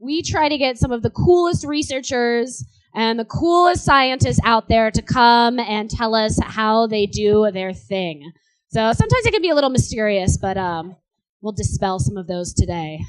we try to get some of the coolest researchers and the coolest scientists out there to come and tell us how they do their thing. So sometimes it can be a little mysterious, but we'll dispel some of those today.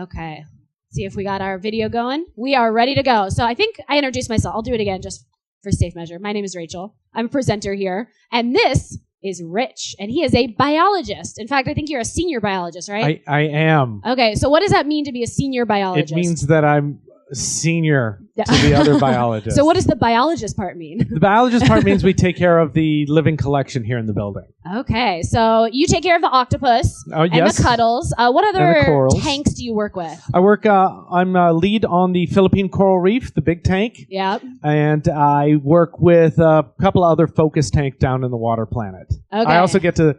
Okay. See if we got our video going. We are ready to go. So I think I introduced myself. I'll do it again just for safe measure. My name is Rachel. I'm a presenter here. And this is Rich, and he is a biologist. In fact, I think you're a senior biologist, right? I am. Okay, so what does that mean to be a senior biologist? It means that I'm senior to the other biologists. So what does the biologist part mean? The biologist part means we take care of the living collection here in the building. Okay, so you take care of the octopus and the cuddles. What other tanks do you work with? I'm a lead on the Philippine Coral Reef, the big tank. Yep. And I work with a couple of other focus tanks down in the water planet. Okay. I also get to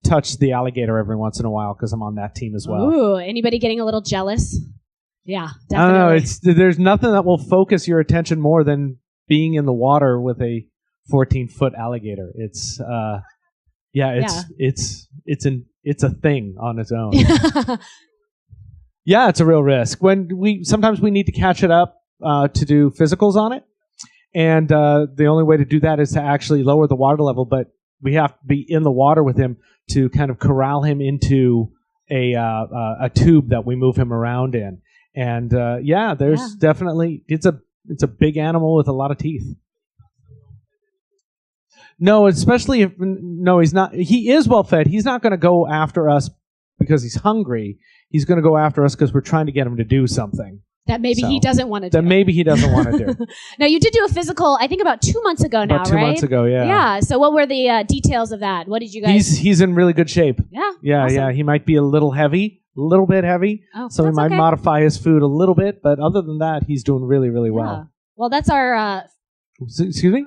touch the alligator every once in a while because I'm on that team as well. Ooh, anybody getting a little jealous? Yeah, definitely. I don't know. There's nothing that will focus your attention more than being in the water with a 14-foot alligator. It's a thing on its own. Yeah, it's a real risk. Sometimes we need to catch it up to do physicals on it, and the only way to do that is to actually lower the water level. But we have to be in the water with him to kind of corral him into a tube that we move him around in. And definitely it's a big animal with a lot of teeth. No, especially if he's not. He is well fed. He's not going to go after us because he's hungry. He's going to go after us because we're trying to get him to do something that he doesn't want to do. That maybe he doesn't want to do. Now, you did do a physical, I think about 2 months ago now, right? 2 months ago, yeah. Yeah. So what were the details of that? What did you guys? He's in really good shape. Yeah. Yeah, awesome. Yeah. He might be a little bit heavy, so we might modify his food a little bit, but other than that, he's doing really, really well. Well, that's our... Excuse me?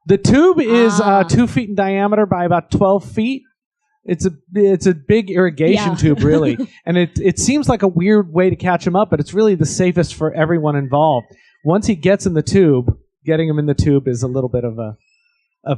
The tube is 2 feet in diameter by about 12 feet. It's a big irrigation tube, really, and it seems like a weird way to catch him up, but it's really the safest for everyone involved. Once he gets in the tube, getting him in the tube is a little bit of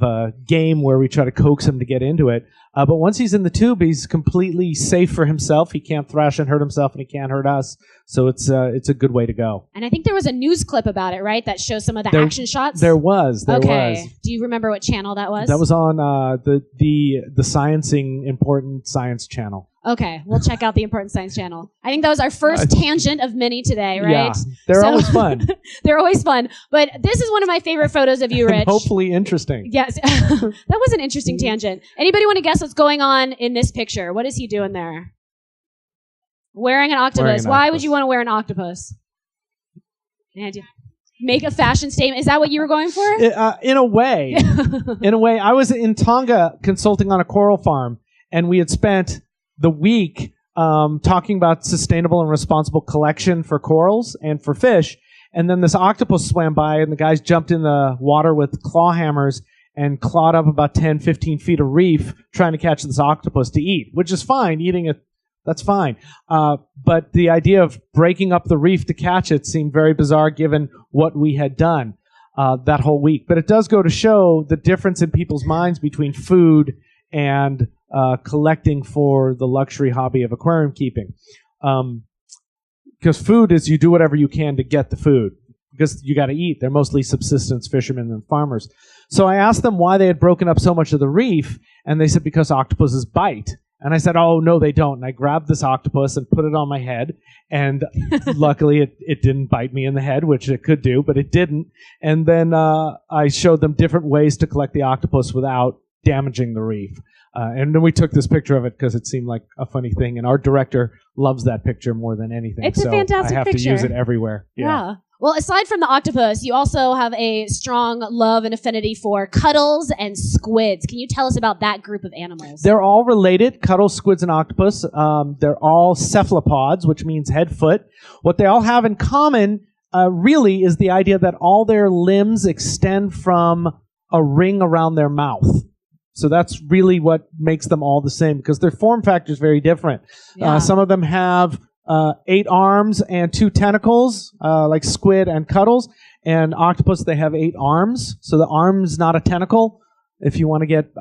a game where we try to coax him to get into it. But once he's in the tube, he's completely safe for himself. He can't thrash and hurt himself, and he can't hurt us. So it's a good way to go. And I think there was a news clip about it, right? That shows some of the action shots. There was. Okay. Do you remember what channel that was? That was on the Sciencing Important Science channel. Okay, we'll check out the Important Science channel. I think that was our first tangent of many today, right? Yeah, they're always fun. They're always fun. But this is one of my favorite photos of you, Rich. And hopefully interesting. Yes. That was an interesting tangent. Anybody want to guess what's going on in this picture? What is he doing there? Wearing an octopus. Why would you want to wear an octopus? Make a fashion statement. Is that what you were going for? In a way. In a way. I was in Tonga consulting on a coral farm, and we had spent the week talking about sustainable and responsible collection for corals and for fish. And then this octopus swam by, and the guys jumped in the water with claw hammers and clawed up about 10, 15 feet of reef trying to catch this octopus to eat, which is fine. Eating it, that's fine. But the idea of breaking up the reef to catch it seemed very bizarre given what we had done that whole week. But it does go to show the difference in people's minds between food and collecting for the luxury hobby of aquarium keeping. Because food is you do whatever you can to get the food. Because you got to eat. They're mostly subsistence fishermen and farmers. So I asked them why they had broken up so much of the reef, and they said because octopuses bite. And I said, oh, no, they don't. And I grabbed this octopus and put it on my head, and luckily it didn't bite me in the head, which it could do, but it didn't. And then I showed them different ways to collect the octopus without damaging the reef. And then we took this picture of it because it seemed like a funny thing, and our director loves that picture more than anything. It's a fantastic picture. I have to use it everywhere. Yeah. Well, aside from the octopus, you also have a strong love and affinity for cuttles and squids. Can you tell us about that group of animals? They're all related, cuttles, squids, and octopus. They're all cephalopods, which means head, foot. What they all have in common, really, is the idea that all their limbs extend from a ring around their mouth. So that's really what makes them all the same, because their form factor is very different. Yeah. Some of them have 8 arms and 2 tentacles, like squid and cuttles. And octopus, they have 8 arms. So the arm's not a tentacle. If you want to get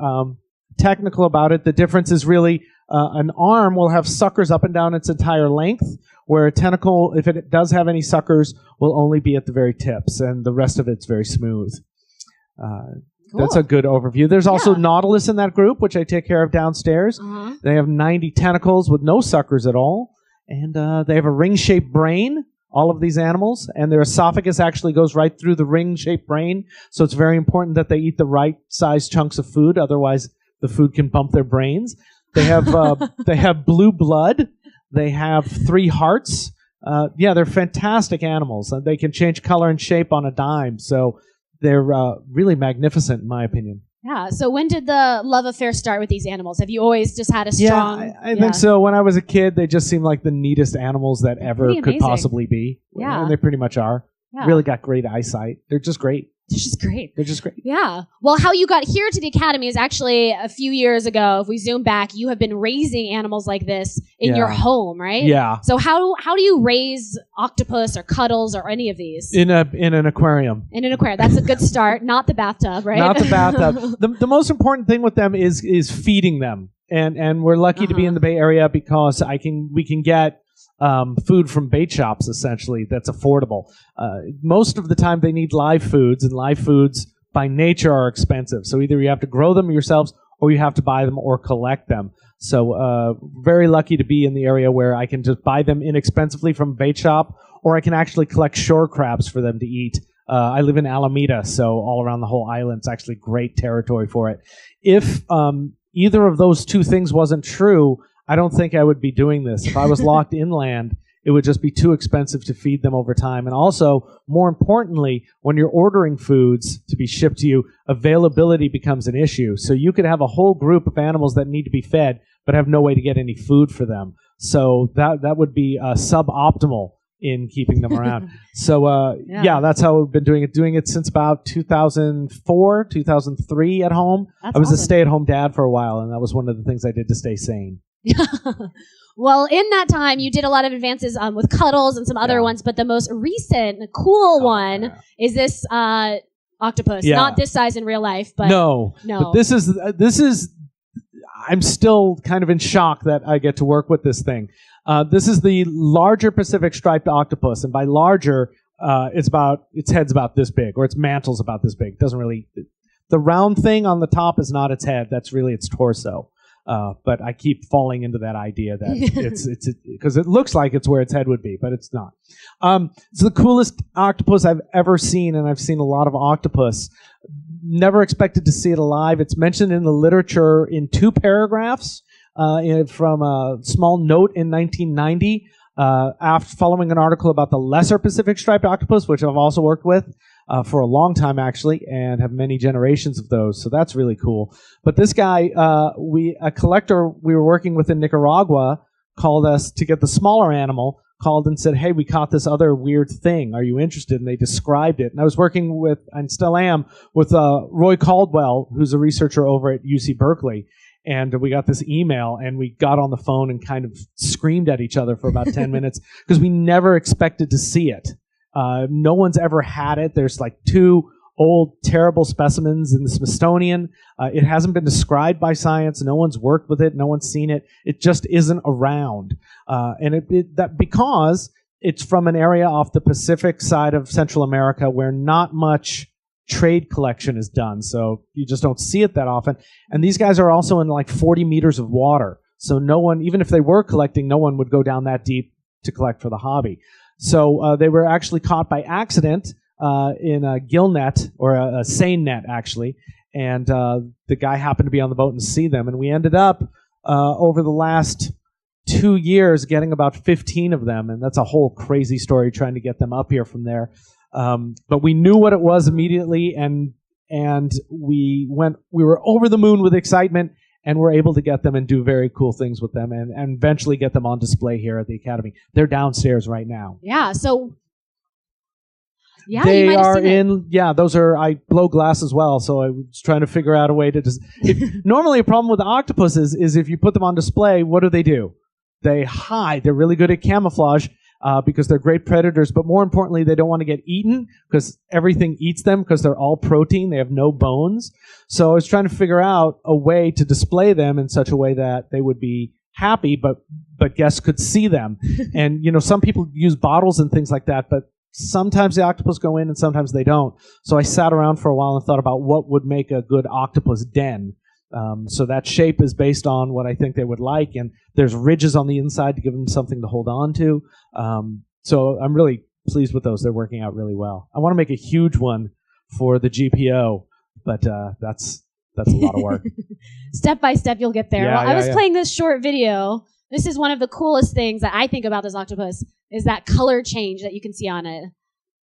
technical about it, the difference is really An arm will have suckers up and down its entire length, where a tentacle, if it does have any suckers, will only be at the very tips, and the rest of it's very smooth. Cool. That's a good overview. There's also Nautilus in that group, which I take care of downstairs. They have 90 tentacles with no suckers at all, and they have a ring-shaped brain, all of these animals, and their esophagus actually goes right through the ring-shaped brain, so it's very important that they eat the right size chunks of food, otherwise the food can bump their brains. They have blue blood. They have 3 hearts. They're fantastic animals. They can change color and shape on a dime, so they're really magnificent, in my opinion. Yeah. So when did the love affair start with these animals? Have you always just had a strong... Yeah, I think so. When I was a kid, they just seemed like the neatest animals that ever could possibly be. Yeah. And they pretty much are. Yeah. Really got great eyesight. They're just great. They're just great. They're just great. Yeah. Well, how you got here to the Academy is actually a few years ago. If we zoom back, you have been raising animals like this in your home, right? Yeah. So how do you raise octopus or cuttles or any of these? In an aquarium. In an aquarium. That's a good start. Not the bathtub, right? Not the bathtub. The most important thing with them is feeding them. And we're lucky to be in the Bay Area because we can get food from bait shops, essentially, that's affordable. Most of the time they need live foods, and live foods by nature are expensive. So either you have to grow them yourselves or you have to buy them or collect them. So very lucky to be in the area where I can just buy them inexpensively from a bait shop, or I can actually collect shore crabs for them to eat. I live in Alameda, so all around the whole island, it's actually great territory for it. If either of those two things wasn't true, I don't think I would be doing this. If I was locked inland, it would just be too expensive to feed them over time. And also, more importantly, when you're ordering foods to be shipped to you, availability becomes an issue. So you could have a whole group of animals that need to be fed, but have no way to get any food for them. So that would be suboptimal in keeping them around. So, that's how we've been doing it since about 2004, 2003 at home. I was a stay-at-home dad for a while, and that was one of the things I did to stay sane. Well, in that time, you did a lot of advances with cuddles and some other ones, but the most recent, cool one is this octopus. Yeah. Not this size in real life, but no. But this is. I'm still kind of in shock that I get to work with this thing. This is the larger Pacific striped octopus, and by larger, its head's about this big, or its mantle's about this big. The round thing on the top is not its head. That's really its torso. But I keep falling into that idea that it's because it looks like it's where its head would be, but it's not. It's the coolest octopus I've ever seen, and I've seen a lot of octopus. Never expected to see it alive. It's mentioned in the literature in 2 paragraphs from a small note in 1990, after following an article about the lesser Pacific striped octopus, which I've also worked with for a long time, actually, and have many generations of those. So that's really cool. But this guy, a collector we were working with in Nicaragua called us to get the smaller animal, called and said, hey, we caught this other weird thing. Are you interested? And they described it. And I was working with, and still am, with Roy Caldwell, who's a researcher over at UC Berkeley. And we got this email, and we got on the phone and kind of screamed at each other for about 10 minutes because we never expected to see it. No one's ever had it. There's like 2 old, terrible specimens in the Smithsonian. It hasn't been described by science. No one's worked with it. No one's seen it. It just isn't around. Because it's from an area off the Pacific side of Central America where not much trade collection is done. So you just don't see it that often. And these guys are also in like 40 meters of water. So no one, even if they were collecting, no one would go down that deep to collect for the hobby. So they were actually caught by accident in a gill net, or a seine net, actually. And the guy happened to be on the boat and see them. And we ended up, over the last 2 years, getting about 15 of them. And that's a whole crazy story trying to get them up here from there. But we knew what it was immediately, and we were over the moon with excitement, and we're able to get them and do very cool things with them, and eventually get them on display here at the Academy. They're downstairs right now. Yeah, so they are in. Yeah, those are. I blow glass as well, so I was trying to figure out a way to just. Normally, a problem with the octopuses is if you put them on display, what do? They hide. They're really good at camouflage. Because they're great predators, but more importantly, they don't want to get eaten because everything eats them because they're all protein. They have no bones. So I was trying to figure out a way to display them in such a way that they would be happy, but guests could see them. And, some people use bottles and things like that, but sometimes the octopus go in and sometimes they don't. So I sat around for a while and thought about what would make a good octopus den. So that shape is based on what I think they would like, and there's ridges on the inside to give them something to hold on to. So I'm really pleased with those. They're working out really well. I want to make a huge one for the GPO, but that's a lot of work. Step by step, you'll get there. Yeah, I was playing this short video. This is one of the coolest things that I think about this octopus is that color change that you can see on it.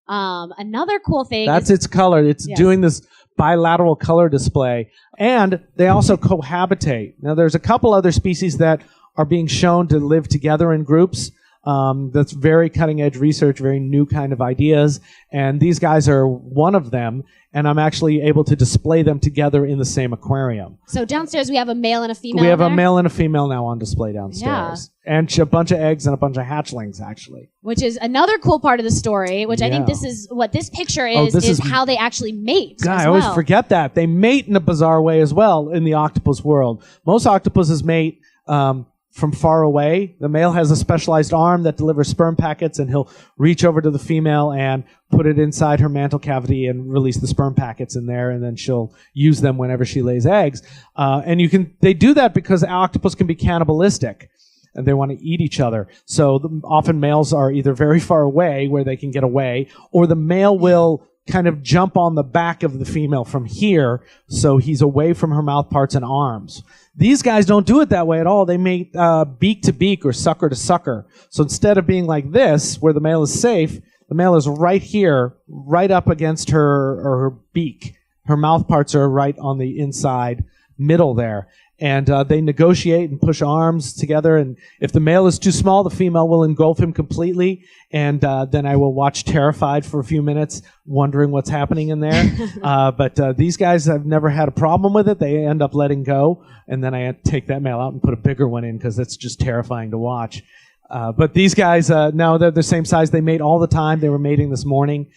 Another cool thing That's its color. It's doing this bilateral color display. And they also cohabitate. Now, there's a couple other species that are being shown to live together in groups. That's very cutting-edge research, very new kind of ideas. And these guys are one of them. And I'm actually able to display them together in the same aquarium. So downstairs we have a male and a female. We have a male and a female now on display downstairs. Yeah. And a bunch of eggs and a bunch of hatchlings, actually. Which is another cool part of the story, which I think this is what this picture is how they actually mate. God, I always forget that. They mate in a bizarre way as well in the octopus world. Most octopuses mate from far away. The male has a specialized arm that delivers sperm packets, and he'll reach over to the female and put it inside her mantle cavity and release the sperm packets in there, and then she'll use them whenever she lays eggs. And they do that because octopus can be cannibalistic, and they want to eat each other. So often males are either very far away where they can get away, or the male will kind of jump on the back of the female from here, so he's away from her mouth parts and arms. These guys don't do it that way at all. They mate beak to beak or sucker to sucker. So instead of being like this, where the male is safe, the male is right here, right up against her beak. Her mouth parts are right on the inside middle there. And they negotiate and push arms together. And if the male is too small, the female will engulf him completely. And then I will watch terrified for a few minutes, wondering what's happening in there. But these guys have never had a problem with it. They end up letting go. And then I take that male out and put a bigger one in because it's just terrifying to watch. But these guys, now they're the same size. They mate all the time. They were mating this morning.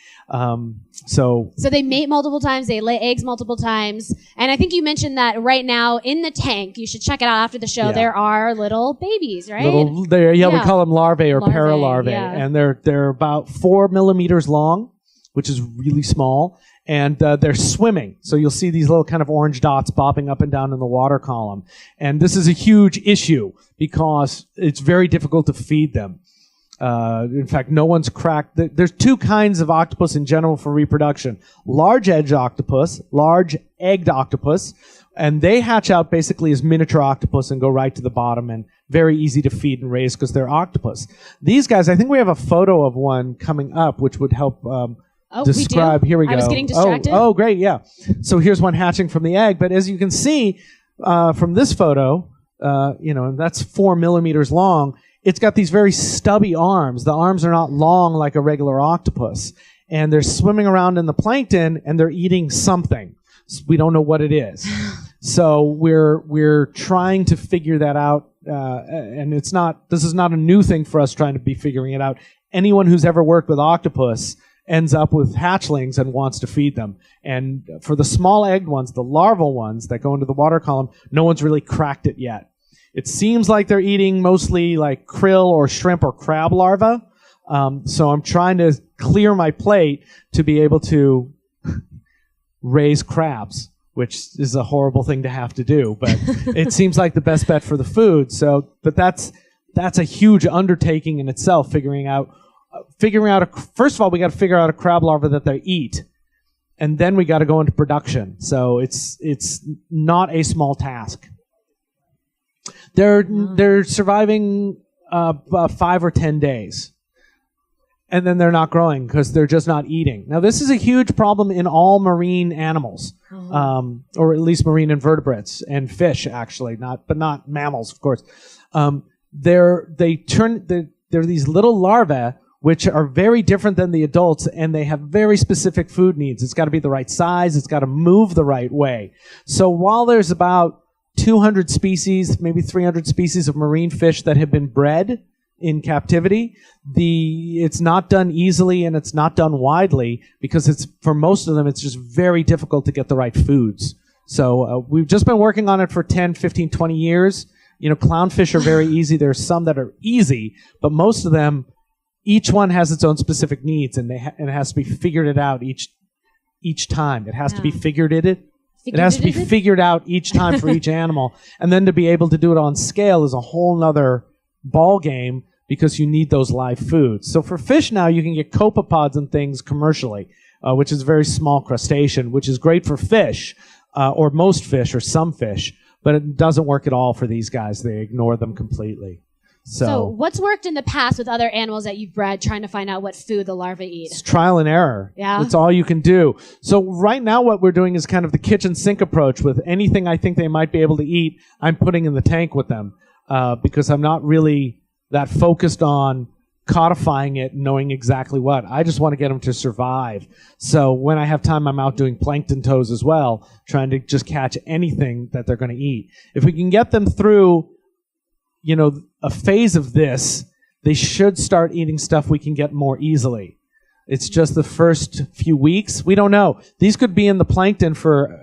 So they mate multiple times. They lay eggs multiple times. And I think you mentioned that right now in the tank, you should check it out after the show. Yeah. There are little babies, right? We call them larvae or paralarvae. Yeah. And they're about 4 millimeters long, which is really small. And they're swimming. So you'll see these little kind of orange dots bobbing up and down in the water column. And this is a huge issue because it's very difficult to feed them. In fact, no one's cracked. There's two kinds of octopus in general for reproduction. Large-egged octopus, large-egged octopus, and they hatch out basically as miniature octopus and go right to the bottom and very easy to feed and raise because they're octopus. These guys, I think we have a photo of one coming up which would help describe. Here we go. I was getting distracted. Oh, great, yeah. So here's one hatching from the egg, but as you can see from this photo, that's 4 millimeters long. It's got these very stubby arms. The arms are not long like a regular octopus, and they're swimming around in the plankton and they're eating something. We don't know what it is. So we're trying to figure that out, and this is not a new thing for us trying to be figuring it out. Anyone who's ever worked with octopus ends up with hatchlings and wants to feed them. And for the small egged ones, the larval ones that go into the water column, no one's really cracked it yet. It seems like they're eating mostly like krill or shrimp or crab larvae. So I'm trying to clear my plate to be able to raise crabs, which is a horrible thing to have to do, but it seems like the best bet for the food. So, but that's a huge undertaking in itself, figuring out first of all, we got to figure out a crab larva that they eat, and then we got to go into production. So it's not a small task. They're surviving 5 or 10 days, and then they're not growing because they're just not eating. Now, this is a huge problem in all marine animals, or at least marine invertebrates and fish, actually, but not mammals, of course. They're these little larvae which are very different than the adults, and they have very specific food needs. It's got to be the right size. It's got to move the right way. So while there's about 200 species, maybe 300 species of marine fish that have been bred in captivity, it's not done easily and it's not done widely because for most of them, it's just very difficult to get the right foods. So we've just been working on it for 10, 15, 20 years. Clownfish are very easy. There's some that are easy, but most of them, each one has its own specific needs, and it has to be figured out each time. It has to be figured out each time for each animal. And then to be able to do it on scale is a whole nother ball game because you need those live foods. So for fish now, you can get copepods and things commercially, which is a very small crustacean, which is great for fish, or most fish or some fish, but it doesn't work at all for these guys. They ignore them completely. So what's worked in the past with other animals that you've bred trying to find out what food the larvae eat? It's trial and error. Yeah. That's all you can do. So right now what we're doing is kind of the kitchen sink approach. With anything I think they might be able to eat, I'm putting in the tank with them because I'm not really that focused on codifying it and knowing exactly what. I just want to get them to survive. So when I have time, I'm out doing plankton toes as well, trying to just catch anything that they're going to eat. If we can get them through a phase of this, they should start eating stuff we can get more easily. It's just the first few weeks. We don't know. These could be in the plankton for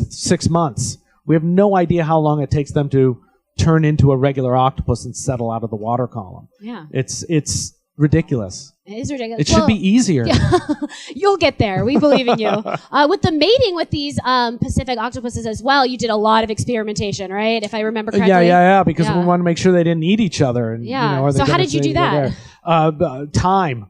6 months. We have no idea how long it takes them to turn into a regular octopus and settle out of the water column. Yeah. It's ridiculous. It is ridiculous. It should be easier. Yeah. You'll get there. We believe in you. With the mating with these Pacific octopuses as well, you did a lot of experimentation, right? If I remember correctly. Yeah. Because we want to make sure they didn't eat each other. And, so how did you do that? Time.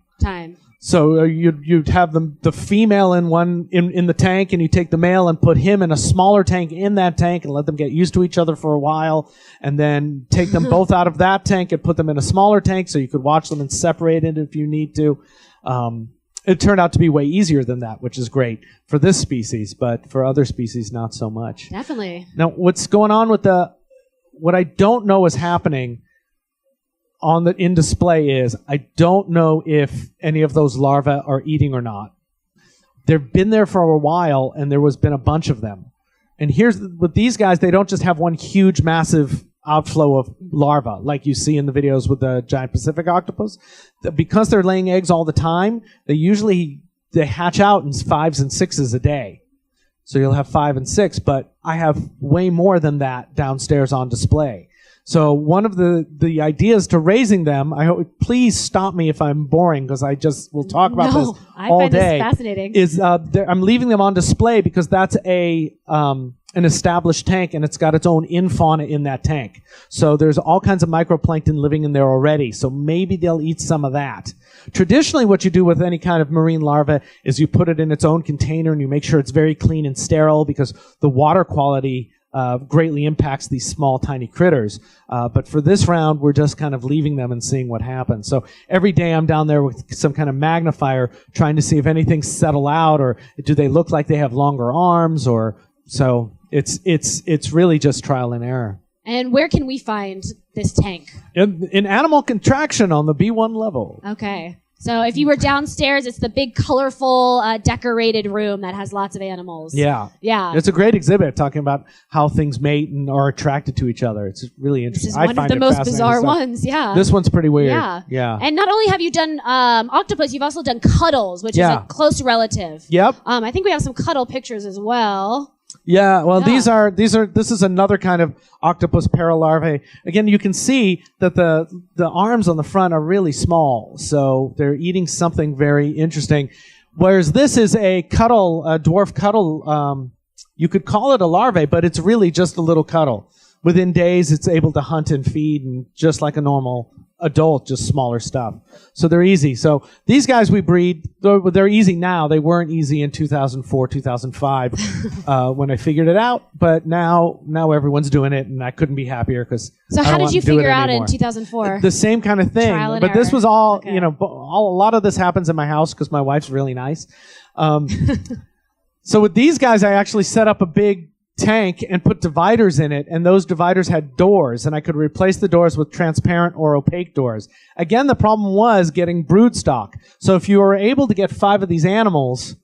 So you'd have the female in the tank, and you take the male and put him in a smaller tank in that tank and let them get used to each other for a while, and then take them both out of that tank and put them in a smaller tank so you could watch them and separate it if you need to. It turned out to be way easier than that, which is great for this species, but for other species, not so much. Definitely. Now, what's going on with what I don't know is happening in display is I don't know if any of those larvae are eating or not. They've been there for a while, and there has been a bunch of them. And with these guys, they don't just have one huge, massive outflow of larvae like you see in the videos with the giant Pacific octopus. Because they're laying eggs all the time, they hatch out in 5s and 6s a day. So you'll have 5 and 6, but I have way more than that downstairs on display. So one of the ideas to raising them, please stop me if I'm boring because we'll talk about this all day. This fascinating. Is I'm leaving them on display because that's an established tank, and it's got its own infauna in that tank. So there's all kinds of microplankton living in there already. So maybe they'll eat some of that. Traditionally, what you do with any kind of marine larva is you put it in its own container and you make sure it's very clean and sterile because the water quality greatly impacts these small, tiny critters. But for this round, we're just kind of leaving them and seeing what happens. So every day I'm down there with some kind of magnifier trying to see if anything's settled out, or do they look like they have longer arms, so it's really just trial and error. And where can we find this tank? In animal contraction on the B1 level. Okay. So if you were downstairs, it's the big, colorful, decorated room that has lots of animals. Yeah. It's a great exhibit talking about how things mate and are attracted to each other. It's really interesting. This is one of the most bizarre ones, yeah. This one's pretty weird. Yeah. And not only have you done octopus, you've also done cuttles, which is a close relative. Yep. I think we have some cuddle pictures as well. Yeah, well, this is another kind of octopus paralarvae. Again, you can see that the arms on the front are really small, so they're eating something very interesting. Whereas this is a dwarf cuddle. You could call it a larvae, but it's really just a little cuddle. Within days, it's able to hunt and feed, and just like a normal adult, just smaller stuff. So they're easy. So these guys we breed, they're easy now. They weren't easy in 2004, 2005 when I figured it out. But now everyone's doing it, and I couldn't be happier because. So how did you figure out in 2004? The same kind of thing. Trial and but error. This was all, a lot of this happens in my house because my wife's really nice. So with these guys, I actually set up a big tank and put dividers in it, and those dividers had doors, and I could replace the doors with transparent or opaque doors. Again, the problem was getting brood stock. So if you were able to get 5 of these animals,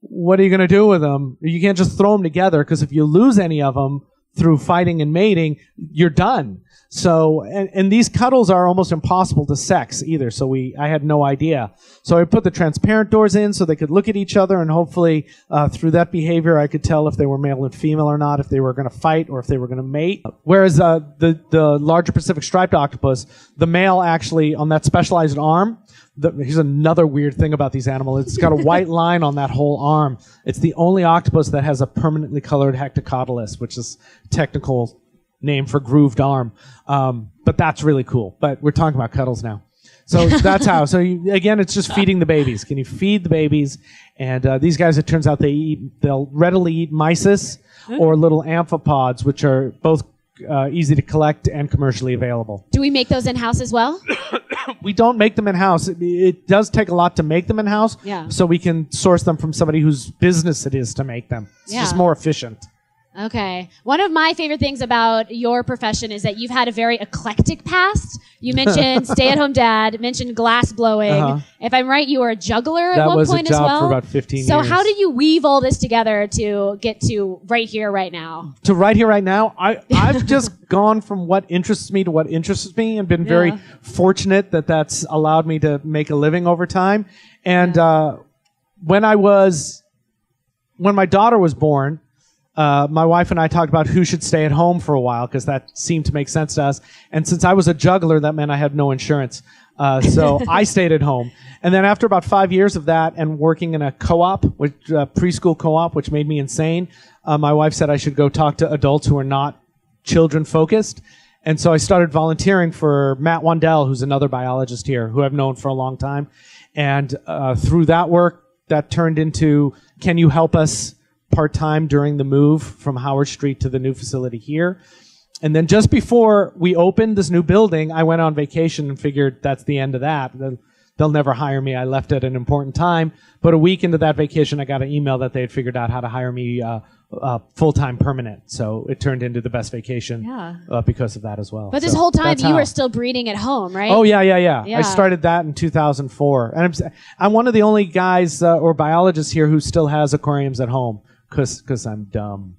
what are you going to do with them? You can't just throw them together, because if you lose any of them through fighting and mating, you're done. So, and these cuddles are almost impossible to sex either. So I had no idea. So I put the transparent doors in so they could look at each other, and hopefully through that behavior I could tell if they were male and female or not, if they were going to fight or if they were going to mate. Whereas the larger Pacific striped octopus, the male actually on that specialized arm. Here's another weird thing about these animals. It's got a white line on that whole arm. It's the only octopus that has a permanently colored hectocotylus, which is technical name for grooved arm. But that's really cool. But we're talking about cuddles now. So that's how. So again, it's just feeding the babies. Can you feed the babies? And these guys, it turns out they'll readily eat mysis or little amphipods, which are both easy to collect and commercially available. Do we make those in-house as well? We don't make them in-house. It does take a lot to make them in-house. Yeah. So we can source them from somebody whose business it is to make them. It's just more efficient. Okay. One of my favorite things about your profession is that you've had a very eclectic past. You mentioned stay-at-home dad, mentioned glass blowing. If I'm right, you were a juggler at one point as well. That was a job for about 15 years. So how did you weave all this together to get to right here, right now? To right here, right now? I've just gone from what interests me to what interests me and been very fortunate that that's allowed me to make a living over time. And when my daughter was born, my wife and I talked about who should stay at home for a while because that seemed to make sense to us. And since I was a juggler, that meant I had no insurance. So I stayed at home. And then after about 5 years of that and working in a co-op, preschool co-op, which made me insane, my wife said I should go talk to adults who are not children-focused. And so I started volunteering for Matt Wandell, who's another biologist here, who I've known for a long time. And through that work, that turned into, can you help us part-time during the move from Howard Street to the new facility here. And then just before we opened this new building, I went on vacation and figured that's the end of that. They'll never hire me. I left at an important time. But a week into that vacation, I got an email that they had figured out how to hire me full-time permanent. So it turned into the best vacation because of that as well. But this whole time, you were still breeding at home, right? Oh, yeah. I started that in 2004. And I'm one of the only guys or biologists here who still has aquariums at home. Because I'm dumb.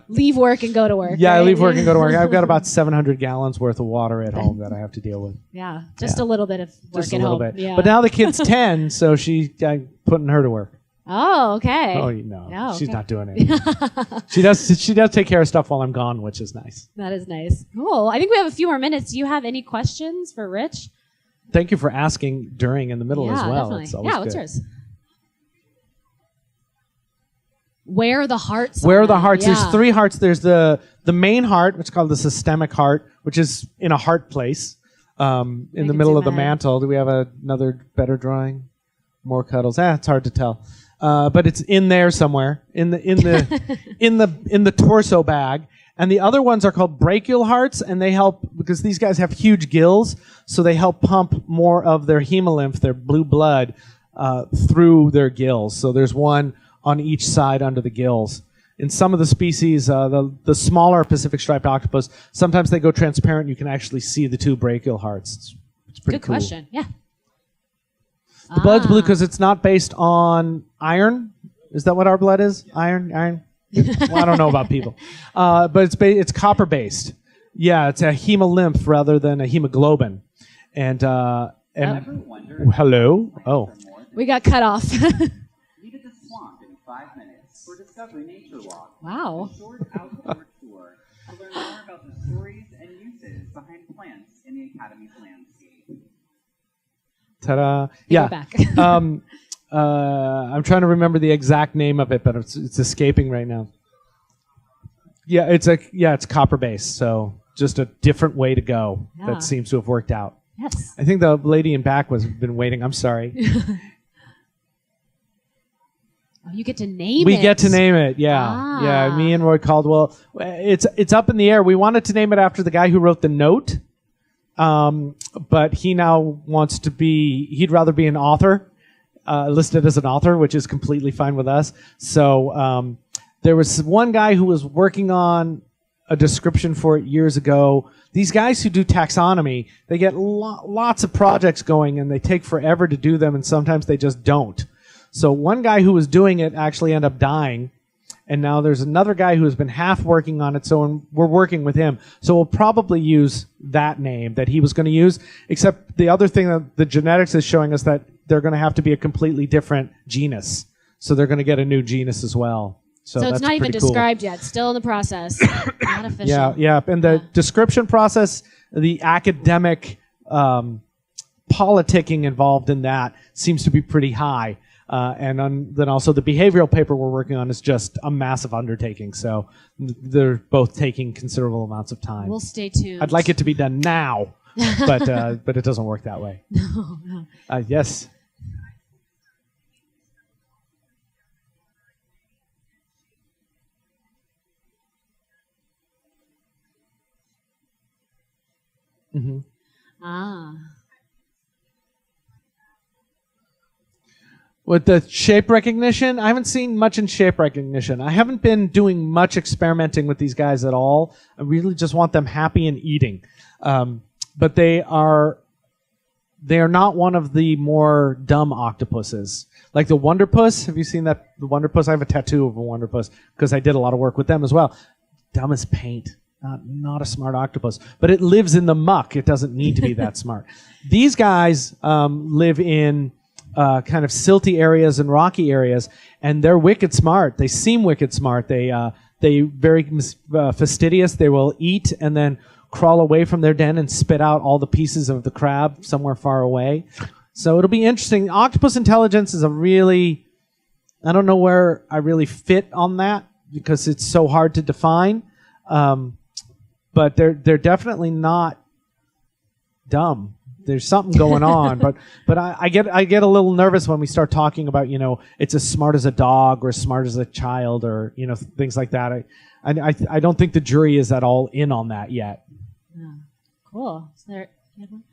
Leave work and go to work. Yeah, right? I leave work and go to work. I've got about 700 gallons worth of water at home that I have to deal with. Yeah, just a little bit of work just at a little home. bit. Yeah. But now the kid's 10, so I'm putting her to work. Oh, okay. Oh, no, she's not doing it. She does take care of stuff while I'm gone, which is nice. That is nice. Cool. I think we have a few more minutes. Do you have any questions for Rich? Thank you for asking during and the middle as well. Definitely. What's yours? Where are the hearts? Where are the hearts? Yeah. There's 3 hearts. There's the main heart, which is called the systemic heart, which is in a heart place in the middle of the mantle. Do we have another better drawing? More cuddles. It's hard to tell, but it's in there somewhere in the in the torso bag. And the other ones are called brachial hearts, and they help because these guys have huge gills, so they help pump more of their hemolymph, their blue blood, through their gills. So there's one on each side under the gills. In some of the species, the smaller Pacific striped octopus, sometimes they go transparent. You can actually see the 2 brachial hearts. It's pretty Good cool. question. Yeah. The blood's blue because it's not based on iron. Is that what our blood is? Iron? Well, I don't know about people. But it's copper based. Yeah, it's a hemolymph rather than a hemoglobin. And hello? Oh. We got cut off. For Discovery Nature Walk. Wow. A short outdoor tour to learn more about the stories and uses behind plants in the Academy's landscape. Ta-da. We're back. I'm trying to remember the exact name of it, but it's escaping right now. Yeah, it's copper based, so just a different way to go that seems to have worked out. Yes. I think the lady in back was been waiting. I'm sorry. You get to name it. We get to name it, yeah. Yeah, me and Roy Caldwell. It's up in the air. We wanted to name it after the guy who wrote the note, but he now wants to he'd rather be an author, listed as an author, which is completely fine with us. So there was one guy who was working on a description for it years ago. These guys who do taxonomy, they get lots of projects going, and they take forever to do them, and sometimes they just don't. So one guy who was doing it actually ended up dying, and now there's another guy who has been half working on it, so we're working with him. So we'll probably use that name that he was going to use, except the other thing that the genetics is showing us that they're going to have to be a completely different genus. So they're going to get a new genus as well. So it's that's not even pretty cool. described yet. Still in the process. Not official. Yeah. And the description process, the academic politicking involved in that seems to be pretty high. Then also the behavioral paper we're working on is just a massive undertaking. So they're both taking considerable amounts of time. We'll stay tuned. I'd like it to be done now, but it doesn't work that way. No. Yes. Mm-hmm. With the shape recognition, I haven't seen much in shape recognition. I haven't been doing much experimenting with these guys at all. I really just want them happy and eating. But they are not one of the more dumb octopuses. Like the Wonderpuss. Have you seen that? The Wonderpuss? I have a tattoo of a Wonderpuss because I did a lot of work with them as well. Dumb as paint. Not a smart octopus, but it lives in the muck. It doesn't need to be that smart. These guys live in kind of silty areas and rocky areas, and they're wicked smart. They seem wicked smart. They very fastidious. They will eat and then crawl away from their den and spit out all the pieces of the crab somewhere far away. So it'll be interesting. Octopus Intelligence is I don't know where I really fit on that because it's so hard to define. But they're definitely not dumb. There's something going on, but I get a little nervous when we start talking about, it's as smart as a dog or as smart as a child or things like that. I don't think the jury is at all in on that yet. Yeah. Cool. Is there you had one?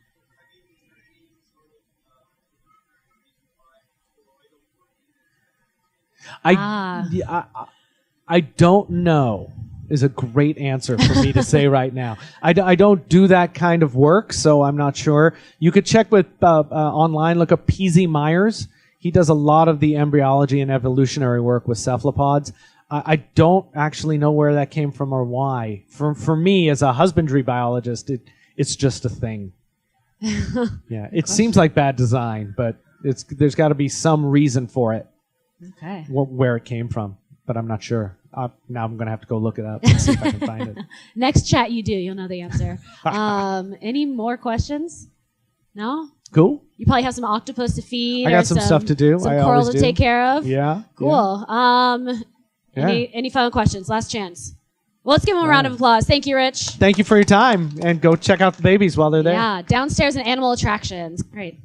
I don't know is a great answer for me to say right now. I don't do that kind of work, so I'm not sure. You could check with online, look up P.Z. Myers. He does a lot of the embryology and evolutionary work with cephalopods. I don't actually know where that came from or why. For me, as a husbandry biologist, it's just a thing. Yeah, it seems like bad design, but there's got to be some reason for it. Okay. Where it came from, but I'm not sure. Now I'm going to have to go look it up and see if I can find it. Next chat you do, you'll know the answer. Any more questions? No? Cool. You probably have some octopus to feed. I got some stuff to do. Some coral to take care of. Yeah. Cool. Any final questions? Last chance. Well, let's give them a round of applause. Thank you, Rich. Thank you for your time, and go check out the babies while they're there. Yeah, downstairs in Animal Attractions. Great.